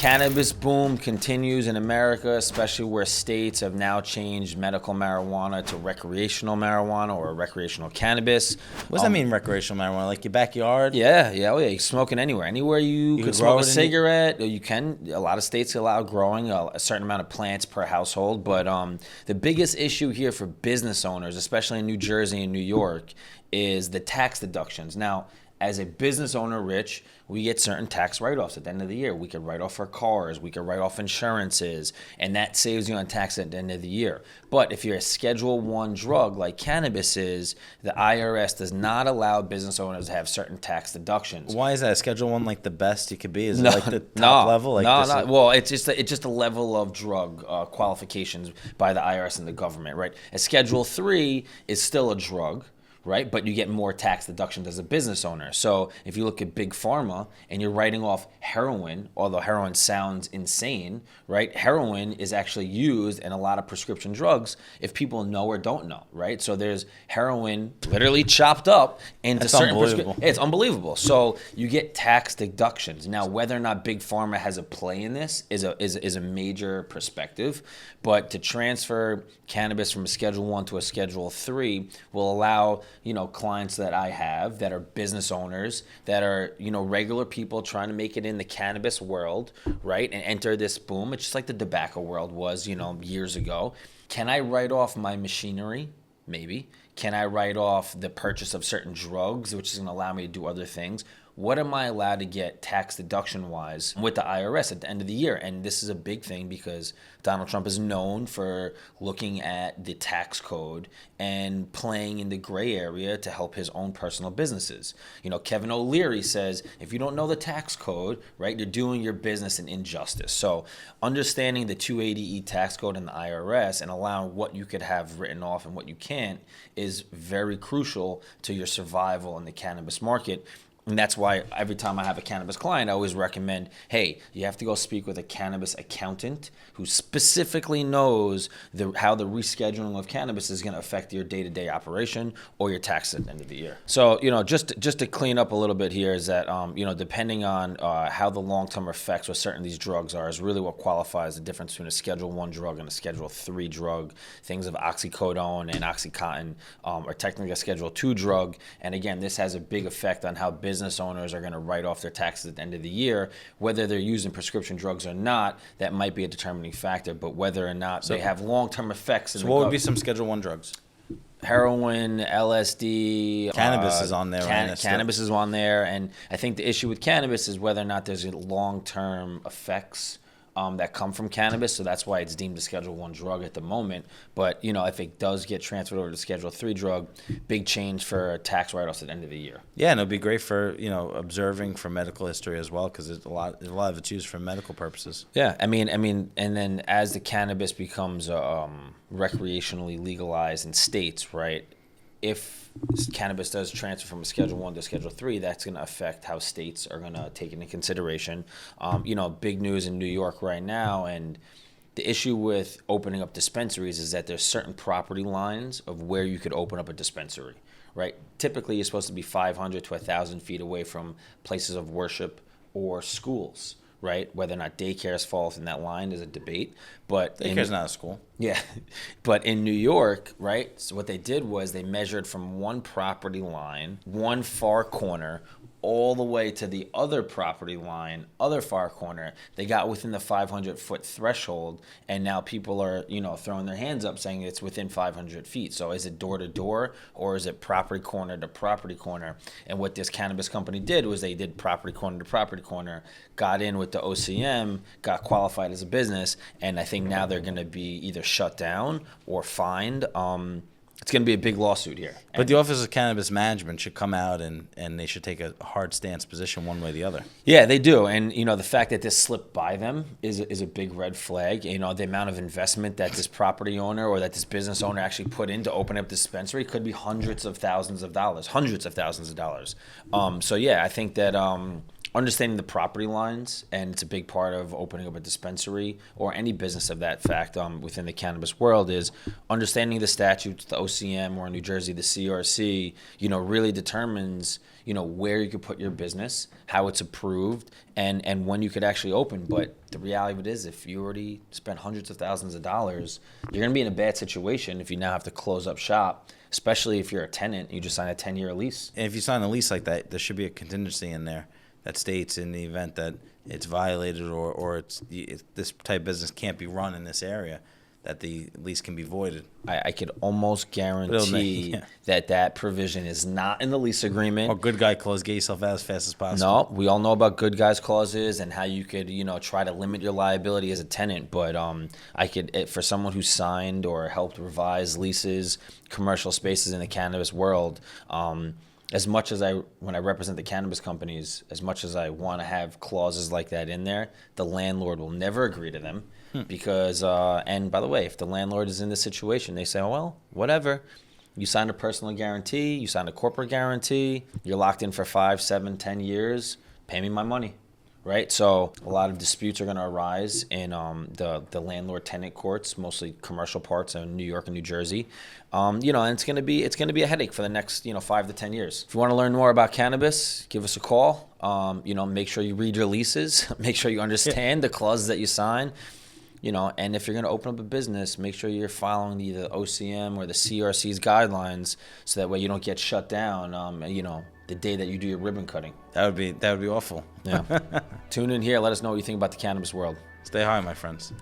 cannabis boom continues in America, especially where states have now changed medical marijuana to recreational marijuana or recreational cannabis. What does that mean, recreational marijuana? Like your backyard? Yeah, you're smoking anywhere you can could grow smoke a it cigarette. Or you can. A lot of states allow growing a certain amount of plants per household. But the biggest issue here for business owners, especially in New Jersey and New York, is the tax deductions. Now, as a business owner, Rich, we get certain tax write-offs at the end of the year. We could write off our cars, we could write off insurances, and that saves you on tax at the end of the year. But if you're a Schedule 1 drug like cannabis is, the IRS does not allow business owners to have certain tax deductions. Why is that? Schedule 1 like the best you could be? Is it like the top level? Like no. Well, it's just a level of drug qualifications by the IRS and the government, right? A Schedule 3 is still a drug, right? But you get more tax deductions as a business owner. So if you look at Big Pharma and you're writing off heroin, although heroin sounds insane, right? Heroin is actually used in a lot of prescription drugs if people know or don't know, right? So there's heroin literally chopped up into certain prescriptions. It's unbelievable. So you get tax deductions. Now, whether or not Big Pharma has a play in this is a major perspective. But to transfer cannabis from a Schedule 1 to a Schedule 3 will allow, clients that I have that are business owners, that are, regular people trying to make it in the cannabis world, right? And enter this boom. It's just like the tobacco world was, years ago. Can I write off my machinery? Maybe. Can I write off the purchase of certain drugs, which is going to allow me to do other things? What am I allowed to get tax deduction-wise with the IRS at the end of the year? And this is a big thing because Donald Trump is known for looking at the tax code and playing in the gray area to help his own personal businesses. Kevin O'Leary says, if you don't know the tax code, right, you're doing your business an injustice. So understanding the 280E tax code and the IRS and allowing what you could have written off and what you can't is very crucial to your survival in the cannabis market. And that's why every time I have a cannabis client, I always recommend, hey, you have to go speak with a cannabis accountant who specifically knows how the rescheduling of cannabis is going to affect your day-to-day operation or your taxes at the end of the year. So, just to clean up a little bit here is that, depending on how the long-term effects with certain of these drugs are is really what qualifies the difference between a Schedule 1 drug and a Schedule 3 drug. Things of oxycodone and Oxycontin are technically a Schedule 2 drug. And again, this has a big effect on how business owners are going to write off their taxes at the end of the year. Whether they're using prescription drugs or not, that might be a determining factor, but whether or not they have long-term effects. So what would be some Schedule 1 drugs? Heroin, LSD. Cannabis is on there. Cannabis is on there. And I think the issue with cannabis is whether or not there's long-term effects that come from cannabis, so that's why it's deemed a Schedule 1 drug at the moment. But, if it does get transferred over to Schedule 3 drug, big change for tax write-offs at the end of the year. Yeah, and it'll be great for, observing for medical history as well, because there's a lot of it's used for medical purposes. Yeah, I mean, and then as the cannabis becomes recreationally legalized in states, right, if cannabis does transfer from a Schedule 1 to Schedule 3, that's going to affect how states are going to take into consideration. Big news in New York right now, and the issue with opening up dispensaries is that there's certain property lines of where you could open up a dispensary, right? Typically, you're supposed to be 500 to 1,000 feet away from places of worship or schools, right? Whether or not daycares falls in that line is a debate. But daycare's not a school. Yeah. But in New York, right, so what they did was they measured from one property line, one far corner, all the way to the other property line, other far corner. They got within the 500-foot threshold, and now people are, throwing their hands up saying it's within 500 feet. So is it door to door, or is it property corner to property corner? And what this cannabis company did was they did property corner to property corner, got in with the OCM, got qualified as a business, and I think now they're going to be either shut down or fined. It's going to be a big lawsuit here. But the Office of Cannabis Management should come out and they should take a hard stance position one way or the other. Yeah, they do. And, the fact that this slipped by them is a big red flag. The amount of investment that this property owner or that this business owner actually put in to open up this dispensary could be hundreds of thousands of dollars. So, yeah, I think that understanding the property lines, and it's a big part of opening up a dispensary or any business of that fact within the cannabis world, is understanding the statutes, the OCM, or in New Jersey, the CRC, really determines, where you could put your business, how it's approved, and when you could actually open. But the reality of it is, if you already spent hundreds of thousands of dollars, you're going to be in a bad situation if you now have to close up shop, especially if you're a tenant, you just sign a 10-year lease. And if you sign a lease like that, there should be a contingency in there that states, in the event that it's violated or this type of business can't be run in this area, that the lease can be voided. I could almost guarantee that provision is not in the lease agreement. Or good guy clause, get yourself out as fast as possible. No, we all know about good guys clauses and how you could, try to limit your liability as a tenant. But for someone who signed or helped revise leases, commercial spaces in the cannabis world, as much as when I represent the cannabis companies, as much as I want to have clauses like that in there, the landlord will never agree to them. Because, and by the way, if the landlord is in this situation, they say, oh, well, whatever. You signed a personal guarantee, you signed a corporate guarantee, you're locked in for 5, 7, 10 years, pay me my money, right? So a lot of disputes are going to arise in the landlord-tenant courts, mostly commercial parts in New York and New Jersey. And it's going to be a headache for the next 5 to 10 years. If you want to learn more about cannabis, give us a call. Make sure you read your leases, make sure you understand the clauses that you sign. And if you're going to open up a business, make sure you're following the OCM or the CRC's guidelines, so that way you don't get shut down. The day that you do your ribbon cutting. That would be awful. Yeah. Tune in here. Let us know what you think about the cannabis world. Stay high, my friends.